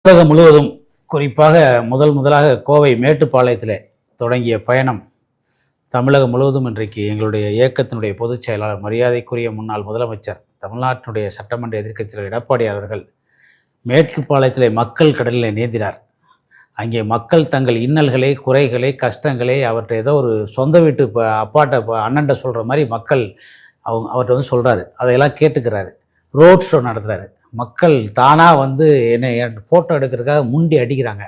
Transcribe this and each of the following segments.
உலகம் முழுவதும் குறிப்பாக முதலாக கோவை மேட்டுப்பாளையத்தில் தொடங்கிய பயணம் தமிழகம் முழுவதும் இன்றைக்கு எங்களுடைய இயக்கத்தினுடைய பொதுச் செயலாளர் மரியாதைக்குரிய முன்னாள் முதலமைச்சர் தமிழ்நாட்டினுடைய சட்டமன்ற எதிர்க்கட்சியில் எடப்பாடியார் அவர்கள் மேட்டுப்பாளையத்தில் மக்கள் கடலில் நீந்தினார். அங்கே மக்கள் தங்கள் இன்னல்களை, குறைகளை, கஷ்டங்களை அவர்கிட்ட ஏதோ ஒரு சொந்த வீட்டு அப்பாட்ட அண்ணன்ட்ட சொல்கிற மாதிரி மக்கள் அவர்கிட்ட வந்து சொல்கிறாரு. அதையெல்லாம் கேட்டுக்கிறாரு. Road show நடத்துகிறாரு. மக்கள் தானாக வந்து என்னை ஃபோட்டோ எடுக்கிறதுக்காக முண்டி அடிக்கிறாங்க.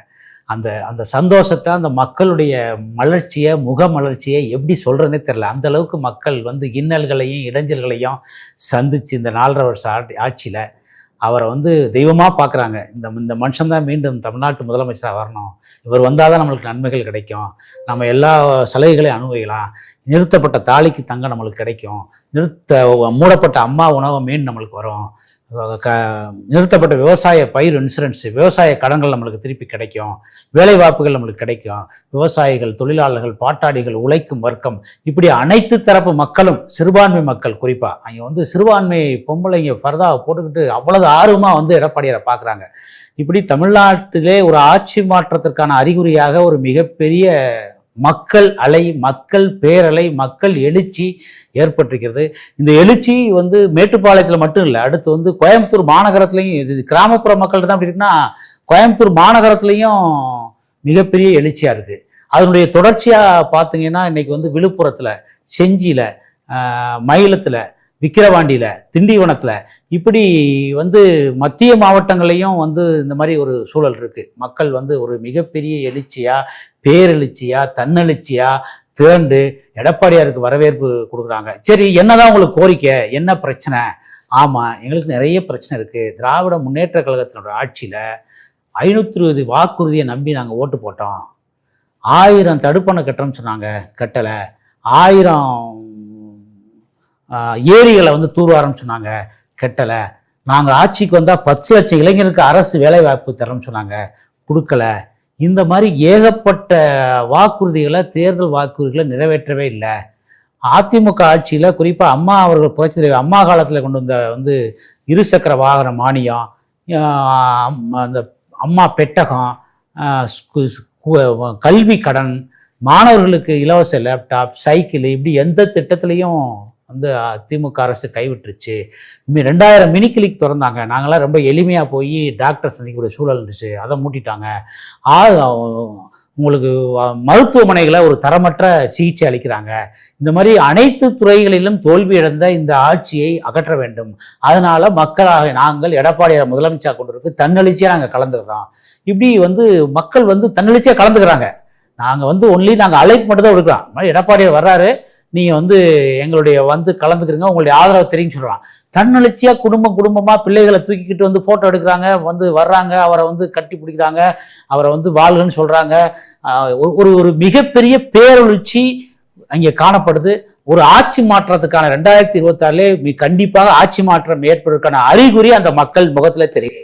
அந்த அந்த சந்தோஷத்தை, அந்த மக்களுடைய மலர்ச்சியை, முக மலர்ச்சியை எப்படி சொல்கிறதுனே தெரில. அந்தளவுக்கு மக்கள் வந்து இன்னல்களையும் இடைஞ்சல்களையும் சந்தித்து இந்த 4.5 வருஷ ஆட்சியில் அவரை வந்து தெய்வமாக பார்க்குறாங்க. இந்த மனுஷன்தான் மீண்டும் தமிழ்நாட்டு முதலமைச்சராக வரணும், இவர் வந்தால் தான் நம்மளுக்கு நன்மைகள் கிடைக்கும், நம்ம எல்லா சலுகைகளையும் அனுபவிக்கலாம், நிறுத்தப்பட்ட தாலிக்கு தங்கம் நம்மளுக்கு கிடைக்கும், மூடப்பட்ட அம்மா உணவு மீன் நம்மளுக்கு வரும், நிறுத்தப்பட்ட விவசாய பயிர் இன்சூரன்ஸ், விவசாய கடன்கள் நம்மளுக்கு திருப்பி கிடைக்கும், வேலைவாய்ப்புகள் நம்மளுக்கு கிடைக்கும், விவசாயிகள், தொழிலாளர்கள், பாட்டாளிகள், உழைக்கும் வர்க்கம், இப்படி அனைத்து தரப்பு மக்களும், சிறுபான்மை மக்கள் குறிப்பாக அங்கே வந்து சிறுபான்மை பொம்பளைங்க ஃபர்தாவை போட்டுக்கிட்டு அவ்வளவு ஆர்வமாக வந்து எடப்பாடியாரை பார்க்குறாங்க. இப்படி தமிழ்நாட்டிலே ஒரு ஆட்சி மாற்றத்திற்கான அறிகுறியாக ஒரு மிகப்பெரிய மக்கள் அலை, மக்கள் பேரலை, மக்கள் எழுச்சி ஏற்பட்டிருக்கிறது. இந்த எழுச்சி வந்து மேட்டுப்பாளையத்தில் மட்டும் இல்லை, அடுத்து வந்து கோயம்புத்தூர் மாநகரத்துலையும், இது கிராமப்புற மக்கள் தான் அப்படி இருக்குன்னா கோயம்புத்தூர் மாநகரத்துலையும் மிகப்பெரிய எழுச்சியாக இருக்குது. அதனுடைய தொடர்ச்சியாக பார்த்தீங்கன்னா இன்றைக்கி வந்து விழுப்புரத்தில், செஞ்சியில், மயிலத்தில், விக்கிரவாண்டியில், திண்டிவனத்தில், இப்படி வந்து மத்திய மாவட்டங்களையும் வந்து இந்த மாதிரி ஒரு சூழல் இருக்குது. மக்கள் வந்து ஒரு மிகப்பெரிய எழுச்சியாக, பேரெழுச்சியாக, தன்னெழுச்சியாக திரண்டு எடப்பாடியாருக்கு வரவேற்பு கொடுக்குறாங்க. சரி, என்னதான் உங்களுக்கு கோரிக்கை, என்ன பிரச்சனை? ஆமாம், எங்களுக்கு நிறைய பிரச்சனை இருக்குது. திராவிட முன்னேற்ற கழகத்தினோட ஆட்சியில் 520 வாக்குறுதியை நம்பி நாங்கள் ஓட்டு போட்டோம். 1000 தடுப்பணை கட்டுறோம்னு சொன்னாங்க, கட்டலை. 1000 ஏரிகளை வந்து தூர்வாரம்னு சொன்னாங்க, கட்டலை. நாங்கள் ஆட்சிக்கு வந்தால் 10 லட்சம் இளைஞருக்கு அரசு வேலை வாய்ப்பு தரோம்னு சொன்னாங்க, கொடுக்கல. இந்த மாதிரி ஏகப்பட்ட வாக்குறுதிகளை, தேர்தல் வாக்குறுதிகளை நிறைவேற்றவே இல்லை. அதிமுக ஆட்சியில் குறிப்பாக அம்மா அவர்கள் புரட்சி தலைவர் அம்மா காலத்தில் கொண்டு வந்த வந்து இருசக்கர வாகன மானியம், அந்த அம்மா பெட்டகம், கல்வி கடன், மாணவர்களுக்கு இலவச லேப்டாப், சைக்கிள், இப்படி எந்த திட்டத்திலையும் வந்து திமுக அரசு கைவிட்டுருச்சு. 2000 மினி கிளினிக் திறந்தாங்க. நாங்களாம் ரொம்ப எளிமையாக போய் டாக்டர் சந்திக்கக்கூடிய சூழல் இருந்துச்சு, அதை மூட்டிட்டாங்க. உங்களுக்கு மருத்துவமனைகளை ஒரு தரமற்ற சிகிச்சை அளிக்கிறாங்க. இந்த மாதிரி அனைத்து துறைகளிலும் தோல்வி அடைந்த இந்த ஆட்சியை அகற்ற வேண்டும். அதனால மக்களாக நாங்கள் எடப்பாடியார் முதலமைச்சராக கொண்டிருக்கு தன்னெழுச்சியாக நாங்கள் கலந்துக்கிறோம். இப்படி வந்து மக்கள் வந்து தன்னெழுச்சியாக கலந்துக்கிறாங்க. நாங்கள் வந்து நாங்கள் அழைப்பு மட்டும் தான் கொடுக்குறோம். எடப்பாடியார் வர்றாரு, நீங்கள் வந்து எங்களுடைய வந்து கலந்துக்கிறீங்க, உங்களுடைய ஆதரவை தெரியும் சொல்கிறான். தன்னெழுச்சியாக குடும்பமாக பிள்ளைகளை தூக்கிக்கிட்டு வந்து ஃபோட்டோ எடுக்கிறாங்க, வந்து வர்றாங்க, அவரை வந்து கட்டி பிடிக்கிறாங்க, அவரை வந்து வாழ்கன்னு சொல்கிறாங்க. ஒரு மிகப்பெரிய பேரெழுச்சி அங்கே காணப்படுது. ஒரு ஆட்சி மாற்றத்துக்கான 2026 கண்டிப்பாக ஆட்சி மாற்றம் ஏற்படுவதற்கான அறிகுறி அந்த மக்கள் முகத்தில் தெரியுது.